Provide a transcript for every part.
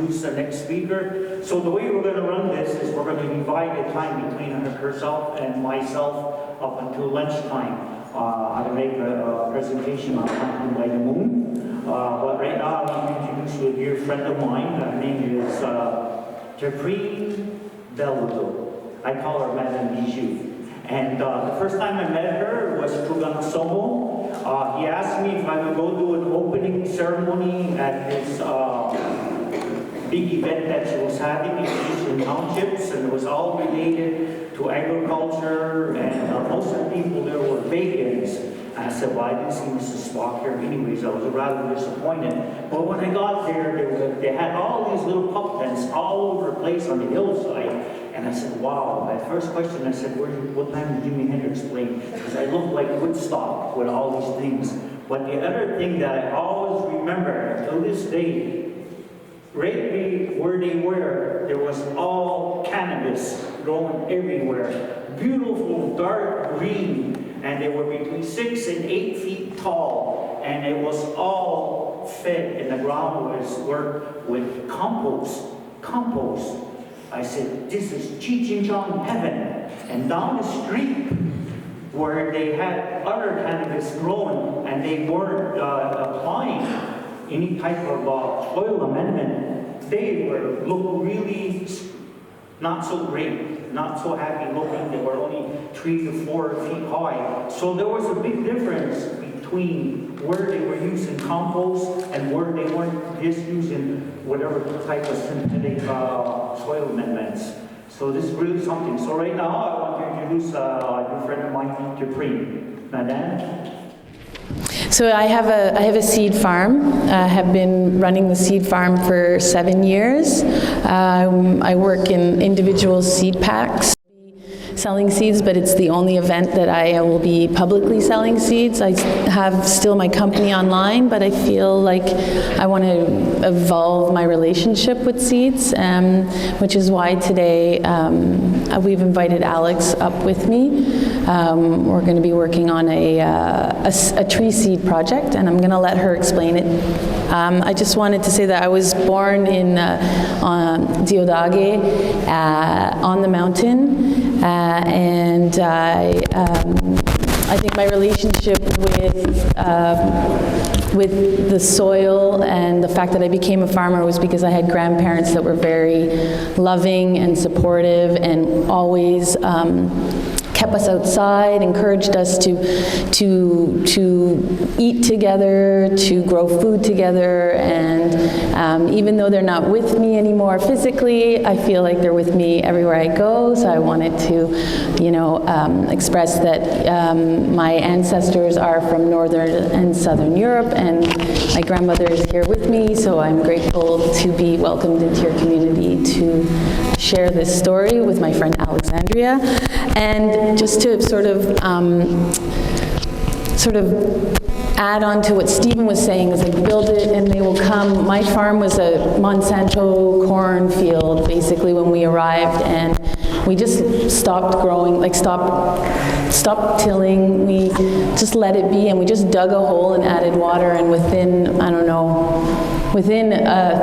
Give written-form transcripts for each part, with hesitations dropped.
introduce the next speaker. So the way we're going to run this is we're going to divide the time between herself and myself up until lunchtime. I'm going to make a presentation on Planting by the Moon. But right now I want to introduce you a dear friend of mine. Her name is Teprine Baldo. I call her Madame Bijou. And the first time I met her was through Ganosomo. He asked me if I would go do an opening ceremony at this big event that she was having in Asian townships, and it was all related to agriculture, and most of the people there were vegans. And I said, well, I didn't see Mrs. Spock here anyways. I was rather disappointed. But when I got there, they had all these little pup tents all over the place on the hillside. And I said, wow. My first question, I said, what time did Jimi Hendrix play? Because I looked like Woodstock with all these things. But the other thing that I always remember till this day, right where they were, there was all cannabis growing everywhere. Beautiful dark green. And they were between 6 and 8 feet tall. And it was all fed, and the ground was worked with compost. I said, this is Cheech and Chong heaven. And down the street, where they had other cannabis growing, and they weren't applying any type of soil amendment, they looked really not so great, not so happy looking. They were only 3 to 4 feet high. So there was a big difference between where they were using compost and where they weren't just using whatever type of synthetic soil amendments. So this is really something. So right now I want to introduce a new friend of mine, Teprine. Madame? So I have a seed farm. I have been running the seed farm for 7 years. I work in individual seed packs, selling seeds, but it's the only event that I will be publicly selling seeds. I have still my company online, but I feel like I want to evolve my relationship with seeds, which is why today we've invited Alex up with me. We're going to be working on a tree seed project, and I'm going to let her explain it. I just wanted to say that I was born in Diodage on the mountain. And I think my relationship with the soil and the fact that I became a farmer was because I had grandparents that were very loving and supportive and always kept us outside, encouraged us to eat together, to grow food together, and even though they're not with me anymore physically, I feel like they're with me everywhere I go. So I wanted to, express that my ancestors are from Northern and Southern Europe, and my grandmother is here with me. So I'm grateful to be welcomed into your community to share this story with my friend Alexandria. And just to sort of add on to what Stephen was saying, is like build it and they will come. My farm was a Monsanto cornfield basically when we arrived, and we just stopped growing, like stopped tilling. We just let it be, and we just dug a hole and added water, and within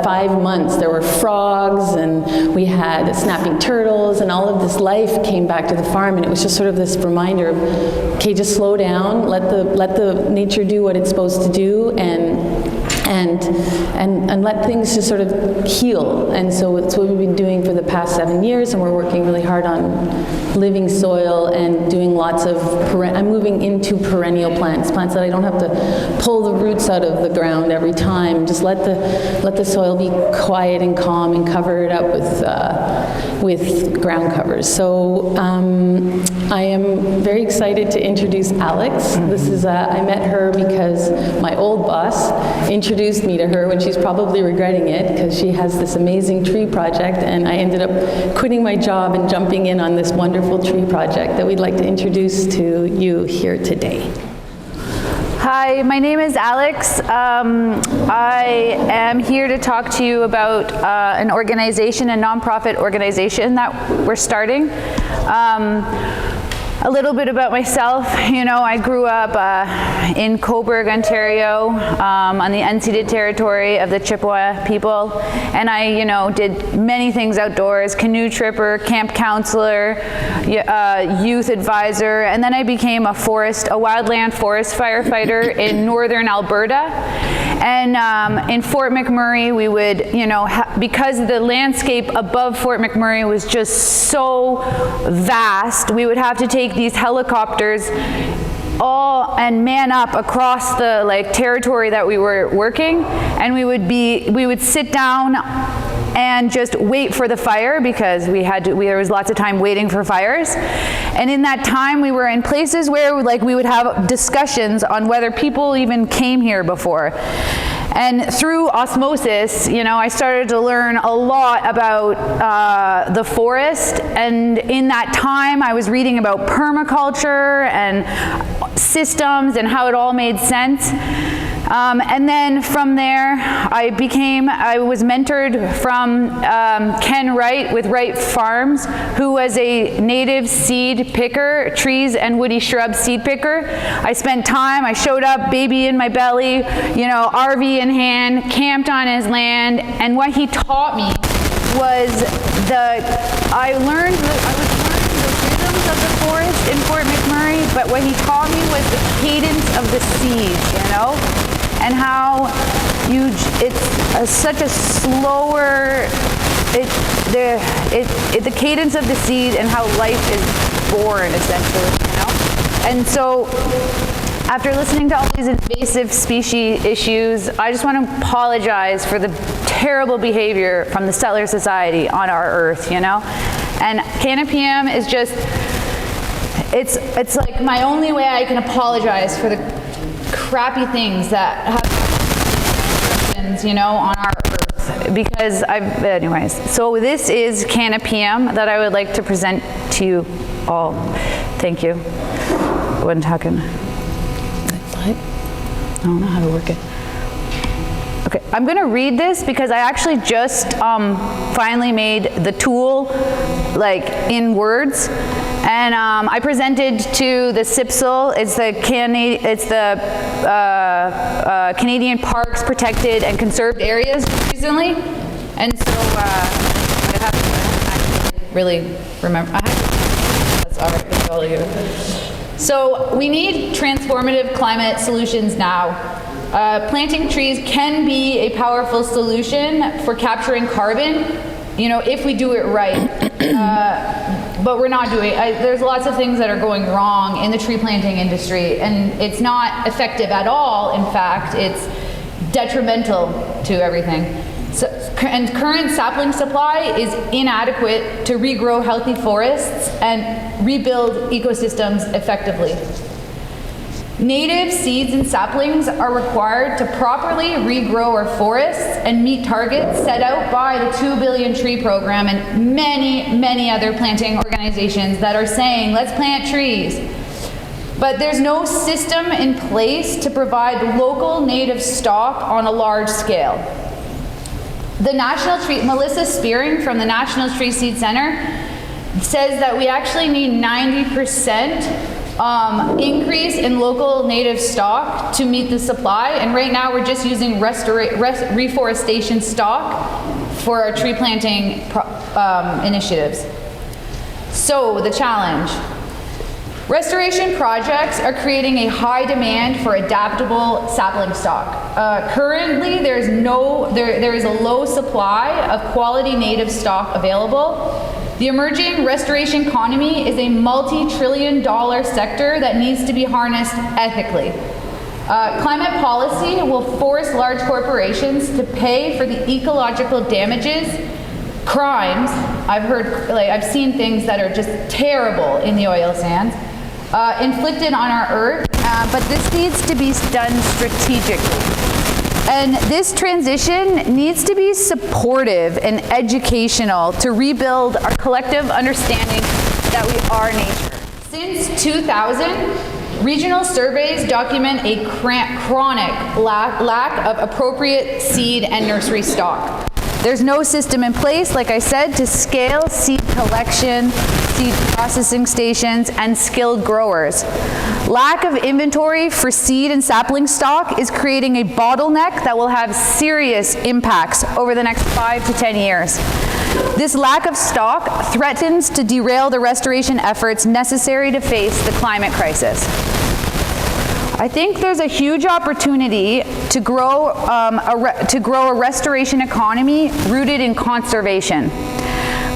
5 months there were frogs, and we had snapping turtles, and all of this life came back to the farm. And it was just sort of this reminder of, okay, just slow down, let the nature do what it's supposed to do, and let things just sort of heal. And so it's what we've been doing for the past 7 years, and we're working really hard on living soil and doing lots of, I'm moving into perennial plants that I don't have to pull the roots out of the ground every time. Just let the soil be quiet and calm and cover it up with ground covers. So I am very excited to introduce Alex. This is, I met her because my old boss introduced me to her when she's probably regretting it, because she has this amazing tree project, and I ended up quitting my job and jumping in on this wonderful tree project that we'd like to introduce to you here today. Hi, my name is Alex. I am here to talk to you about an organization, a nonprofit organization that we're starting. A little bit about myself. You know, I grew up in Cobourg, Ontario, on the unceded territory of the Chippewa people, and I, you know, did many things outdoors: canoe tripper, camp counselor, youth advisor, and then I became a wildland forest firefighter in northern Alberta. And in Fort McMurray, we would, you know, because the landscape above Fort McMurray was just so vast, we would have to take these helicopters and man up across the territory that we were working, and we would sit down and just wait for the fire, because there was lots of time waiting for fires. And in that time, we were in places where we would have discussions on whether people even came here before. And through osmosis, you know, I started to learn a lot about the forest. And in that time, I was reading about permaculture and systems and how it all made sense. And then from there, I was mentored from Ken Wright with Wright Farms, who was a native seed picker, trees and woody shrub seed picker. I spent time, I showed up, baby in my belly, you know, RV in hand, camped on his land, and what he taught me was I was learning the rhythms of the forest in Fort McMurray, but what he taught me was the cadence of the seeds, you know? And how it's such a slower, the cadence of the seed and how life is born, essentially, you know? And so, after listening to all these invasive species issues, I just want to apologize for the terrible behavior from the settler society on our earth, you know? And Canopeum is just, it's like my only way I can apologize for the crappy things that happen, you know, on our earth, because anyways, so this is Canopeum that I would like to present to you all. Thank you. One second. What? I don't know how to work it. Okay, I'm going to read this because I actually just finally made the tool in words. And I presented to the CIPSL, it's the Canadian Parks, Protected and Conserved Areas recently. And so I have to actually really remember. That's all right with all of you. So we need transformative climate solutions now. Planting trees can be a powerful solution for capturing carbon, you know, if we do it right. But we're not doing it. There's lots of things that are going wrong in the tree planting industry, and it's not effective at all. In fact, it's detrimental to everything. And current sapling supply is inadequate to regrow healthy forests and rebuild ecosystems effectively. Native seeds and saplings are required to properly regrow our forests and meet targets set out by the 2 Billion Tree Program and many, many other planting organizations that are saying, let's plant trees. But there's no system in place to provide local native stock on a large scale. Melissa Spearing from the National Tree Seed Center says that we actually need 90% increase in local native stock to meet the supply, and right now we're just using reforestation stock for our tree planting initiatives. So the challenge. Restoration projects are creating a high demand for adaptable sapling stock. Currently, there is a low supply of quality native stock available. The emerging restoration economy is a multi-trillion-dollar sector that needs to be harnessed ethically. Climate policy will force large corporations to pay for the ecological damages, crimes. I've seen things that are just terrible in the oil sands, inflicted on our earth, but this needs to be done strategically. And this transition needs to be supportive and educational to rebuild our collective understanding that we are nature. Since 2000, regional surveys document a chronic lack of appropriate seed and nursery stock. There's no system in place, like I said, to scale seed collection, seed processing stations, and skilled growers. Lack of inventory for seed and sapling stock is creating a bottleneck that will have serious impacts over the next 5 to 10 years. This lack of stock threatens to derail the restoration efforts necessary to face the climate crisis. I think there's a huge opportunity to grow a restoration economy rooted in conservation.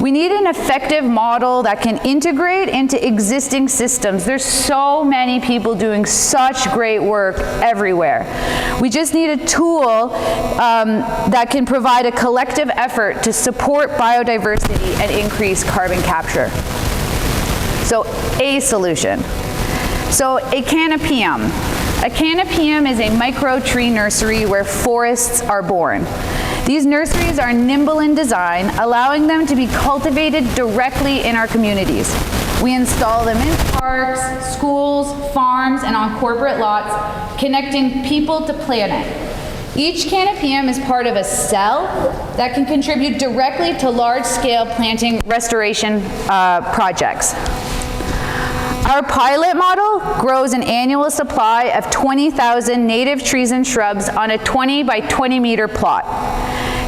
We need an effective model that can integrate into existing systems. There's so many people doing such great work everywhere. We just need a tool that can provide a collective effort to support biodiversity and increase carbon capture. So, a solution. So, a Canopeum. A Canopeum is a micro tree nursery where forests are born. These nurseries are nimble in design, allowing them to be cultivated directly in our communities. We install them in parks, schools, farms, and on corporate lots, connecting people to planet. Each Canopeum is part of a cell that can contribute directly to large-scale planting restoration projects. Our pilot model grows an annual supply of 20,000 native trees and shrubs on a 20 by 20 meter plot.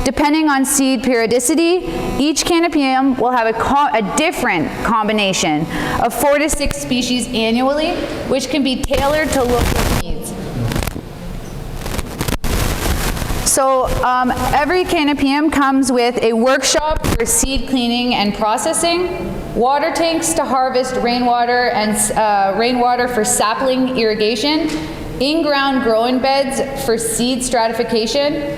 Depending on seed periodicity, each Canopeum will have a different combination of 4 to 6 species annually, which can be tailored to local needs. So every Canopeum comes with a workshop for seed cleaning and processing, water tanks to harvest rainwater and rainwater for sapling irrigation, in-ground growing beds for seed stratification,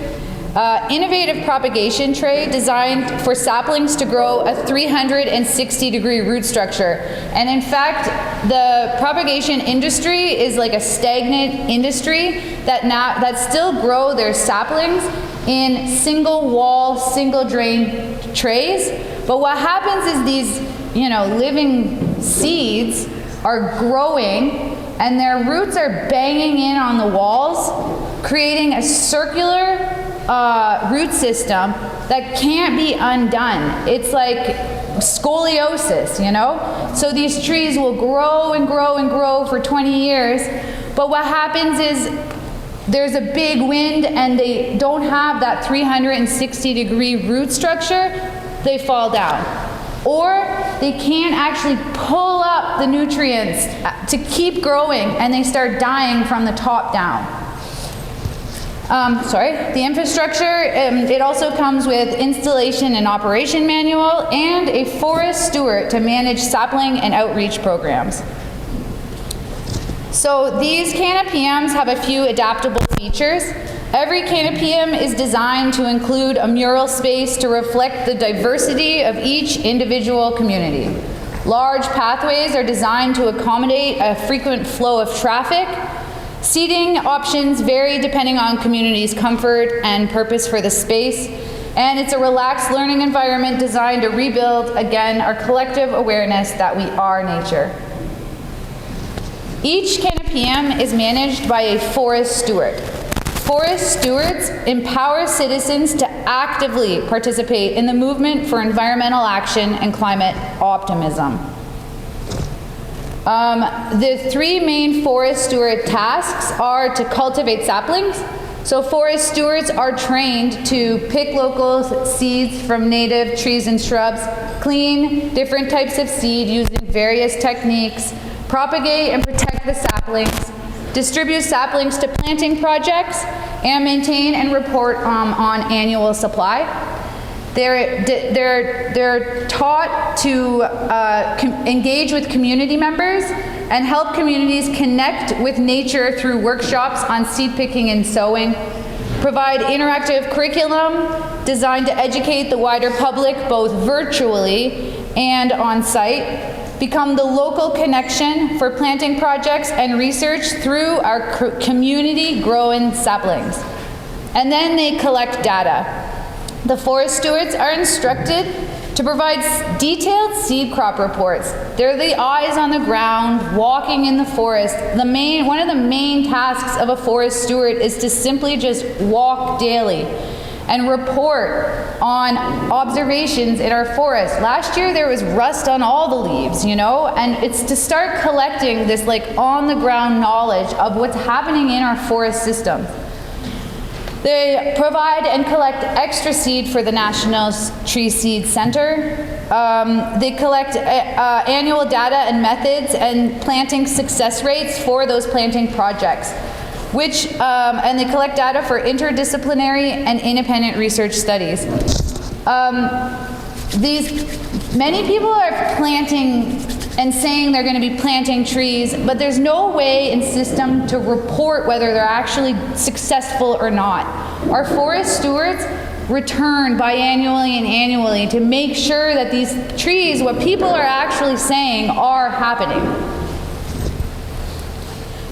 innovative propagation tray designed for saplings to grow a 360-degree root structure. And in fact, the propagation industry is like a stagnant industry that still grow their saplings in single wall, single drain trays. But what happens is these, living seeds are growing and their roots are banging in on the walls, creating a circular root system that can't be undone. It's like scoliosis, So these trees will grow and grow and grow for 20 years, but what happens is there's a big wind and they don't have that 360-degree root structure, they fall down. Or they can't actually pull up the nutrients to keep growing and they start dying from the top down. The infrastructure, it also comes with installation and operation manual and a forest steward to manage sapling and outreach programs. So these Canopeums have a few adaptable features. Every Canopeum is designed to include a mural space to reflect the diversity of each individual community. Large pathways are designed to accommodate a frequent flow of traffic. Seating options vary depending on community's comfort and purpose for the space, and it's a relaxed learning environment designed to rebuild, again, our collective awareness that we are nature. Each Canopeum is managed by a forest steward. Forest stewards empower citizens to actively participate in the movement for environmental action and climate optimism. The 3 main forest steward tasks are to cultivate saplings. So forest stewards are trained to pick local seeds from native trees and shrubs, clean different types of seed using various techniques, propagate and protect the saplings, distribute saplings to planting projects, and maintain and report on annual supply. They're taught to engage with community members and help communities connect with nature through workshops on seed picking and sowing, provide interactive curriculum designed to educate the wider public both virtually and on site, become the local connection for planting projects and research through our community grown saplings. And then they collect data. The forest stewards are instructed to provide detailed seed crop reports. They're the eyes on the ground, walking in the forest. One of the main tasks of a forest steward is to simply just walk daily and report on observations in our forest. Last year there was rust on all the leaves, you know, and it's to start collecting this like on the ground knowledge of what's happening in our forest system. They provide and collect extra seed for the National Tree Seed Center. They collect annual data and methods and planting success rates for those planting projects, and they collect data for interdisciplinary and independent research studies. Many people are planting and saying they're going to be planting trees, but there's no way in system to report whether they're actually successful or not. Our forest stewards return biannually and annually to make sure that these trees, what people are actually saying, are happening.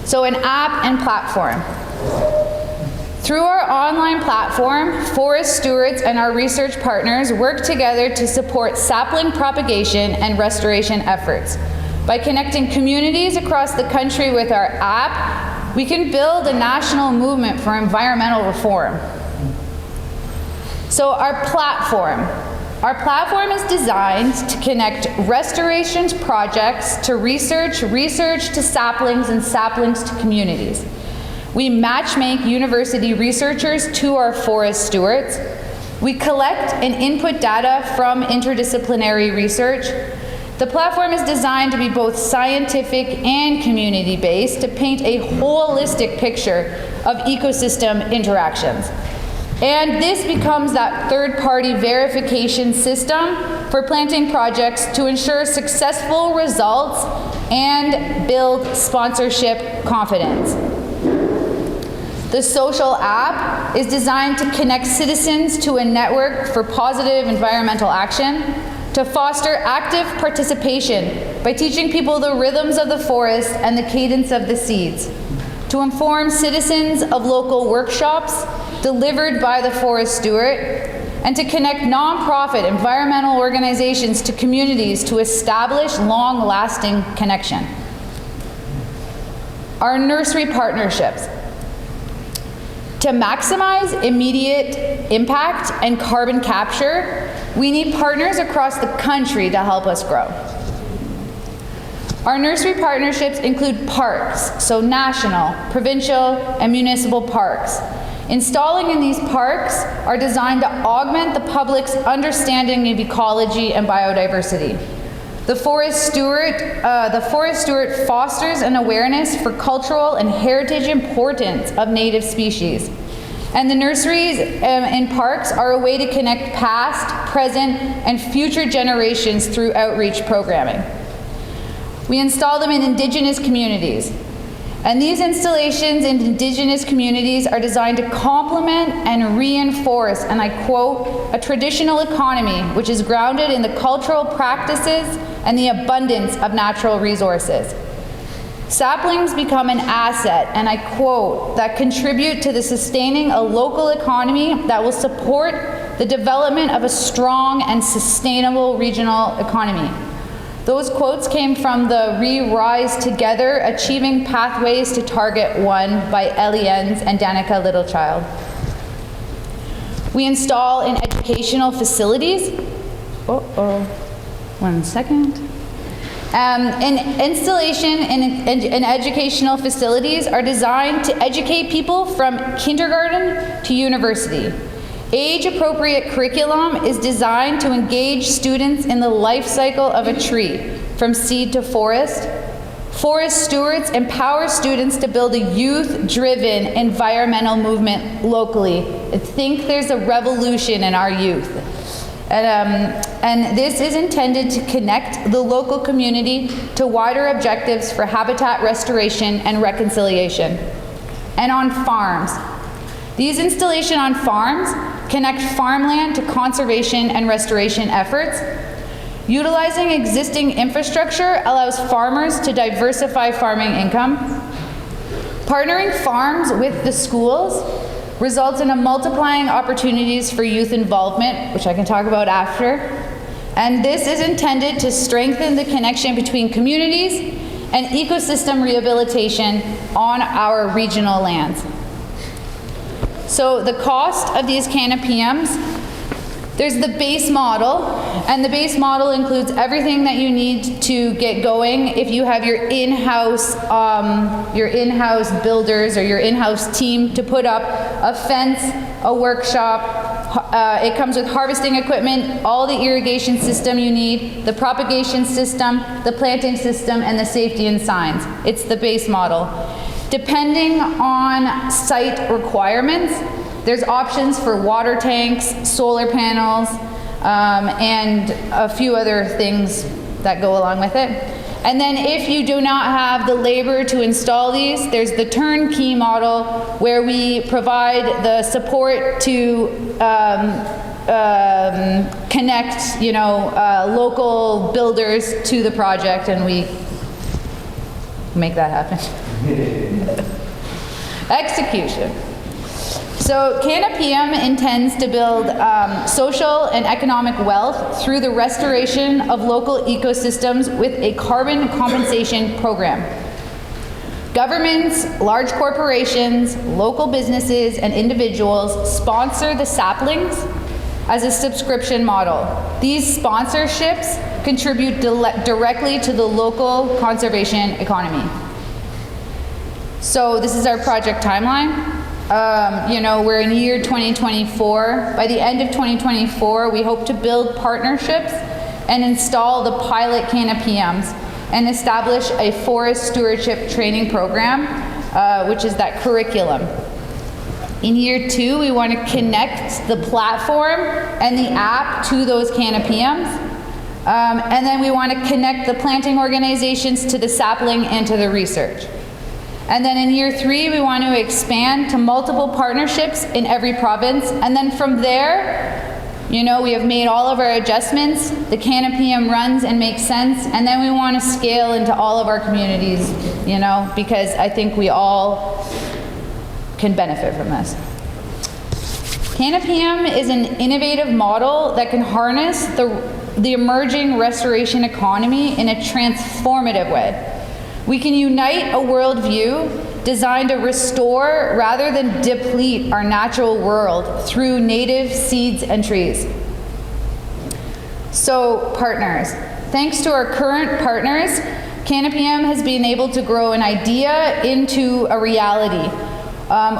So an app and platform. Through our online platform, forest stewards and our research partners work together to support sapling propagation and restoration efforts. By connecting communities across the country with our app, we can build a national movement for environmental reform. So our platform is designed to connect restoration projects to research to saplings, and saplings to communities. We matchmake university researchers to our forest stewards. We collect and input data from interdisciplinary research. The platform is designed to be both scientific and community-based to paint a holistic picture of ecosystem interactions. And this becomes that third-party verification system for planting projects to ensure successful results and build sponsorship confidence. The social app is designed to connect citizens to a network for positive environmental action, to foster active participation by teaching people the rhythms of the forest and the cadence of the seeds, to inform citizens of local workshops delivered by the forest steward, and to connect nonprofit environmental organizations to communities to establish long-lasting connection. Our nursery partnerships. To maximize immediate impact and carbon capture, we need partners across the country to help us grow. Our nursery partnerships include parks, so national, provincial, and municipal parks. Installing in these parks are designed to augment the public's understanding of ecology and biodiversity. The forest steward fosters an awareness for cultural and heritage importance of native species. And the nurseries in parks are a way to connect past, present, and future generations through outreach programming. We install them in Indigenous communities. And these installations in Indigenous communities are designed to complement and reinforce, and I quote, a traditional economy which is grounded in the cultural practices and the abundance of natural resources. Saplings become an asset, and I quote, that contribute to the sustaining a local economy that will support the development of a strong and sustainable regional economy. Those quotes came from the Rise Together, Achieving Pathways to Target 1 by Ellie Enns and Danica Littlechild. We install in educational facilities. One second. Installation in educational facilities are designed to educate people from kindergarten to university. Age-appropriate curriculum is designed to engage students in the life cycle of a tree, from seed to forest. Forest stewards empower students to build a youth-driven environmental movement locally. I think there's a revolution in our youth. And this is intended to connect the local community to wider objectives for habitat restoration and reconciliation. And on farms. These installations on farms connect farmland to conservation and restoration efforts. Utilizing existing infrastructure allows farmers to diversify farming income. Partnering farms with the schools results in a multiplying opportunities for youth involvement, which I can talk about after. And this is intended to strengthen the connection between communities and ecosystem rehabilitation on our regional lands. So the cost of these canopeums, there's the base model, and the base model includes everything that you need to get going. If you have your in-house builders or your in-house team to put up a fence, a workshop, it comes with harvesting equipment, all the irrigation system you need, the propagation system, the planting system, and the safety and signs. It's the base model. Depending on site requirements, there's options for water tanks, solar panels, and a few other things that go along with it. And then if you do not have the labor to install these, there's the turnkey model where we provide the support to connect, local builders to the project, and we make that happen. Execution. So Canopeum intends to build social and economic wealth through the restoration of local ecosystems with a carbon compensation program. Governments, large corporations, local businesses, and individuals sponsor the saplings as a subscription model. These sponsorships contribute directly to the local conservation economy. So this is our project timeline. We're in year 2024. By the end of 2024, we hope to build partnerships and install the pilot canopeums and establish a forest stewardship training program, which is that curriculum. In year 2, we want to connect the platform and the app to those canopeums. And then we want to connect the planting organizations to the sapling and to the research. And then in year 3, we want to expand to multiple partnerships in every province. And then from there, we have made all of our adjustments. The canopeum runs and makes sense. And then we want to scale into all of our communities, because I think we all can benefit from this. Canopeum is an innovative model that can harness the emerging restoration economy in a transformative way. We can unite a worldview designed to restore rather than deplete our natural world through native seeds and trees. So, partners. Thanks to our current partners, Canopeum has been able to grow an idea into a reality.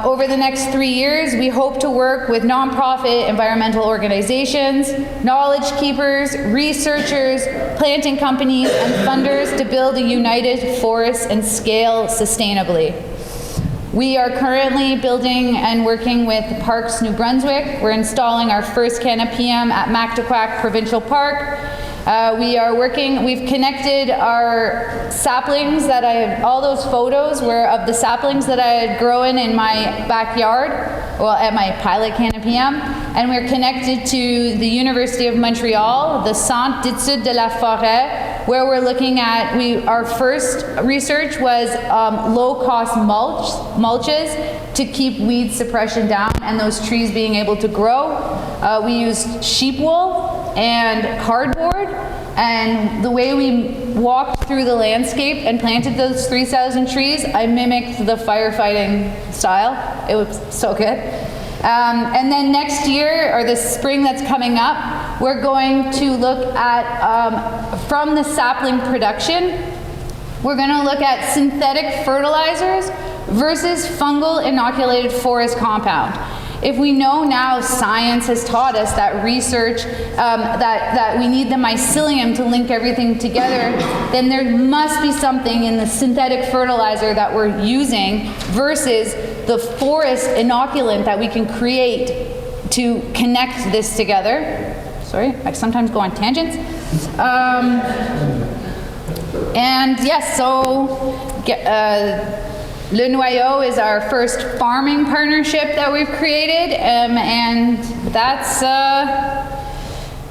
Over the next 3 years, we hope to work with nonprofit environmental organizations, knowledge keepers, researchers, planting companies, and funders to build a united forest and scale sustainably. We are currently building and working with Parks New Brunswick. We're installing our first canopeum at Mactaquac Provincial Park. We've connected our saplings all those photos were of the saplings that I had grown in my backyard, at my pilot canopeum, and we're connected to the University of Montreal, the Centre d'études de la forêt, where we're looking at, our first research was low-cost mulches to keep weed suppression down and those trees being able to grow. We used sheep wool and cardboard, and the way we walked through the landscape and planted those 3,000 trees, I mimicked the firefighting style. It was so good. And then next year, or the spring that's coming up, we're going to look at, from the sapling production, we're going to look at synthetic fertilizers versus fungal inoculated forest compound. If we know now, science has taught us that research, that we need the mycelium to link everything together, then there must be something in the synthetic fertilizer that we're using versus the forest inoculant that we can create to connect this together. Sorry, I sometimes go on tangents. And yes, Le Noyau is our first farming partnership that we've created, and that's,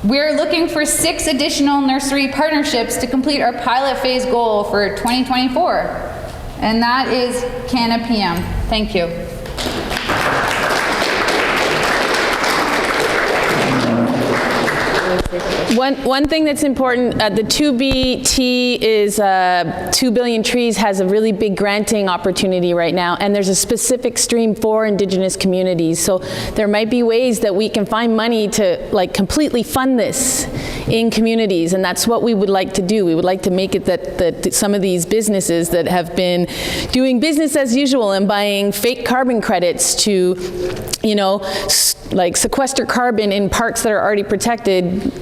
we're looking for 6 additional nursery partnerships to complete our pilot phase goal for 2024. And that is Canopeum. Thank you. One thing that's important, the 2BT is 2 Billion Trees has a really big granting opportunity right now, and there's a specific stream for Indigenous communities. So there might be ways that we can find money to like completely fund this in communities, and that's what we would like to do. We would like to make it that some of these businesses that have been doing business as usual and buying fake carbon credits to, you know, like sequester carbon in parks that are already protected,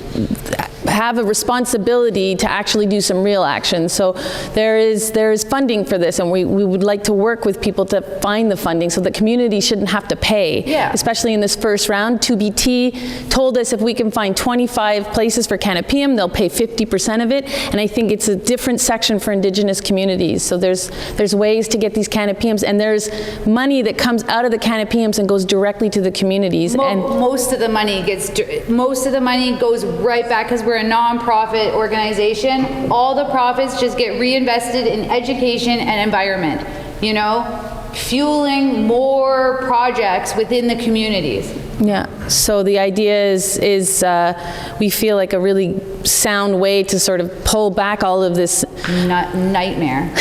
have a responsibility to actually do some real action. So there is funding for this, and we would like to work with people to find the funding so that communities shouldn't have to pay. Yeah. Especially in this first round. 2BT told us if we can find 25 places for Canopeum, they'll pay 50% of it, and I think it's a different section for Indigenous communities. So there's ways to get these Canopeums, and there's money that comes out of the Canopeums and goes directly to the communities. And most of the money goes right back, because we're a non-profit organization. All the profits just get reinvested in education and environment, you know, fueling more projects within the communities. Yeah, so the idea is we feel like a really sound way to sort of pull back all of this nightmare.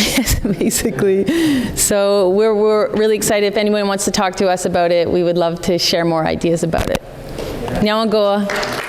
Basically. So we're really excited. If anyone wants to talk to us about it, we would love to share more ideas about it. Nyawangoa.